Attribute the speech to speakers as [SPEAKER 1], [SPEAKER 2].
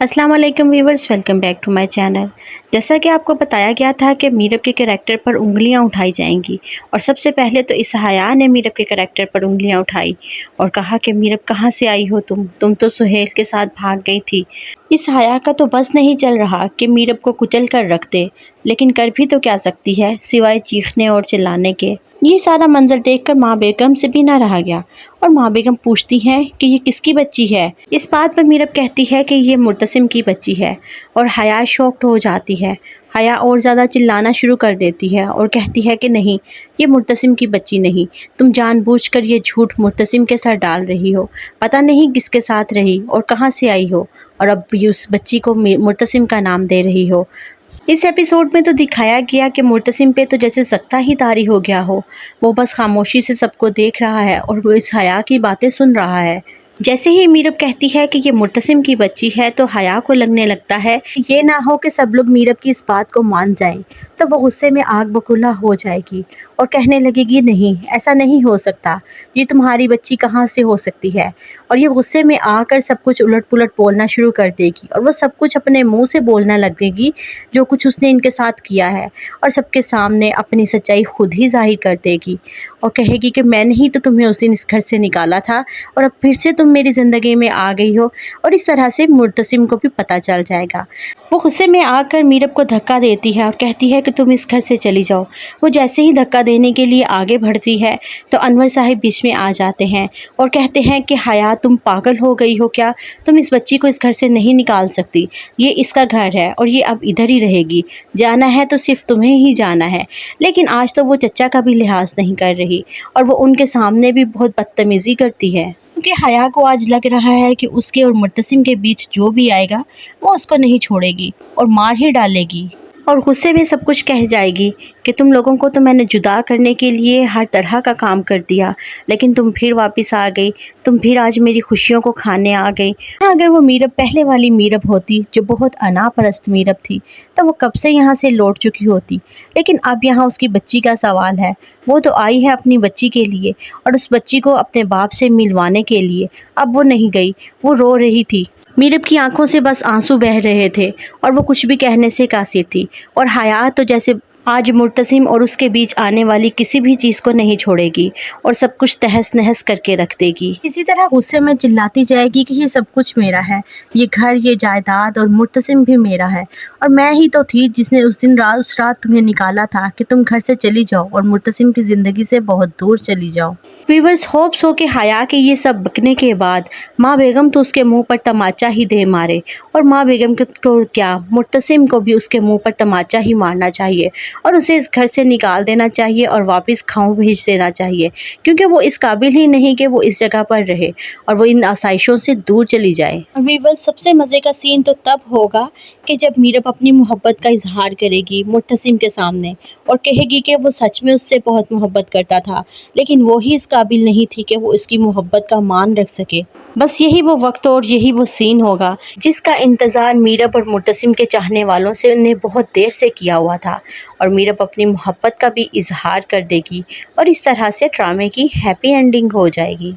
[SPEAKER 1] अस्सलाम वालेकुम viewers, welcome back to my channel. जैसा कि आपको बताया गया था कि मीरब के कैरेक्टर पर उंगलियां उठाई जाएंगी और सबसे पहले तो इस हया ने मीरब के कैरेक्टर पर उंगलियां उठाई और कहा कि मीरब कहाँ से आई हो तुम तो सुहेल के साथ भाग गई थी। इस हया का तो बस नहीं चल रहा कि मीरब को कुचल कर रख दे, लेकिन कर भी तो क्या सकती है सिवाय चीखने और चिल्लाने के। ये सारा मंजर देखकर माँ बेगम से भी ना रहा गया और माँ बेगम पूछती हैं कि ये किसकी बच्ची है। इस बात पर मीरब कहती है कि ये मुर्तसिम की बच्ची है और हया शॉक्ड हो जाती है। हया और ज़्यादा चिल्लाना शुरू कर देती है और कहती है कि नहीं, ये मुर्तसिम की बच्ची नहीं, तुम जानबूझकर ये झूठ मुर्तसिम के साथ डाल रही हो। पता नहीं किसके साथ रही और कहाँ से आई हो और अब भी उस बच्ची को मुर्तसिम का नाम दे रही हो। इस एपिसोड में तो दिखाया गया कि मुर्तसिम पे तो जैसे सख्ता ही तारी हो गया हो। वो बस खामोशी से सबको देख रहा है और वो इस हया की बातें सुन रहा है। जैसे ही मीरब कहती है कि ये मुर्तसिम की बच्ची है तो हया को लगने लगता है कि ये ना हो कि सब लोग मीरब की इस बात को मान जाएं, तो वो गुस्से में आग बकुला हो जाएगी और कहने लगेगी नहीं, ऐसा नहीं हो सकता, ये तुम्हारी बच्ची कहाँ से हो सकती है। और ये गुस्से में आकर सब कुछ उलट पुलट बोलना शुरू कर देगी और वो सब कुछ अपने मुंह से बोलने लगेगी जो कुछ उसने इनके साथ किया है और सबके सामने अपनी सच्चाई खुद ही जाहिर कर देगी और कहेगी कि मैंने ही तो तुम्हें उस दिन इस घर से निकाला था और अब फिर से तुम मेरी ज़िंदगी में आ गई हो। और इस तरह से मुर्तसिम को भी पता चल जाएगा। वो गुस्से में आकर मीरब को धक्का देती है और कहती है कि तुम इस घर से चली जाओ। वो जैसे ही धक्का देने के लिए आगे बढ़ती है तो अनवर साहिब बीच में आ जाते हैं और कहते हैं कि हया, तुम पागल हो गई हो क्या? तुम इस बच्ची को इस घर से नहीं निकाल सकती, ये इसका घर है और ये अब इधर ही रहेगी। जाना है तो सिर्फ तुम्हें ही जाना है। लेकिन आज तो वो चचा का भी लिहाज नहीं कर रही और वो उनके सामने भी बहुत बदतमीज़ी करती है, क्योंकि हया को आज लग रहा है कि उसके और मुर्तसिम के बीच जो भी आएगा वो उसको नहीं छोड़ेगी और मार ही डालेगी और गुस्से में सब कुछ कह जाएगी कि तुम लोगों को तो मैंने जुदा करने के लिए हर तरह का काम कर दिया, लेकिन तुम फिर वापस आ गई, तुम फिर आज मेरी खुशियों को खाने आ गई। अगर वो मीरब पहले वाली मीरब होती जो बहुत अनापरस्त मीरब थी तो वो कब से यहाँ से लौट चुकी होती। लेकिन अब यहाँ उसकी बच्ची का सवाल है। वो तो आई है अपनी बच्ची के लिए और उस बच्ची को अपने बाप से मिलवाने के लिए। अब वो नहीं गई, वो रो रही थी। मीरब की आंखों से बस आंसू बह रहे थे और वो कुछ भी कहने से कासिर थी। और हया तो जैसे आज मुर्तसिम और उसके बीच आने वाली किसी भी चीज़ को नहीं छोड़ेगी और सब कुछ तहस नहस करके रख देगी। इसी तरह गुस्से में चिल्लाती जाएगी कि ये सब कुछ मेरा है, ये घर, ये जायदाद और मुर्तसिम भी मेरा है और मैं ही तो थी जिसने उस दिन उस रात तुम्हें निकाला था कि तुम घर से चली जाओ और मुर्तसिम की ज़िंदगी से बहुत दूर चली जाओ। व्यूअर्स, होप्स हो कि हया के ये सब बकने के बाद माँ बेगम तो उसके मुंह पर तमाचा ही दे मारे और माँ बेगम को क्या, मुर्तसिम को भी उसके मुंह पर तमाचा ही मारना चाहिए और उसे इस घर से निकाल देना चाहिए और वापस गाँव भेज देना चाहिए, क्योंकि वो इस काबिल ही नहीं कि वो इस जगह पर रहे और वो इन आसाइशों से दूर चली जाए। और व्यूअर्स, सबसे मज़े का सीन तो तब होगा कि जब मीरब अपनी मोहब्बत का इजहार करेगी मुर्तसिम के सामने और कहेगी कि वो सच में उससे बहुत मोहब्बत करता था, लेकिन वो ही इस काबिल नहीं थी कि वो इसकी मोहब्बत का मान रख सके। बस यही वो वक्त और यही वो सीन होगा जिसका इंतज़ार मीरब और मुर्तसिम के चाहने वालों से ने बहुत देर से किया हुआ था और मीरब अपनी मोहब्बत का भी इजहार कर देगी और इस तरह से ड्रामे की हैप्पी एंडिंग हो जाएगी।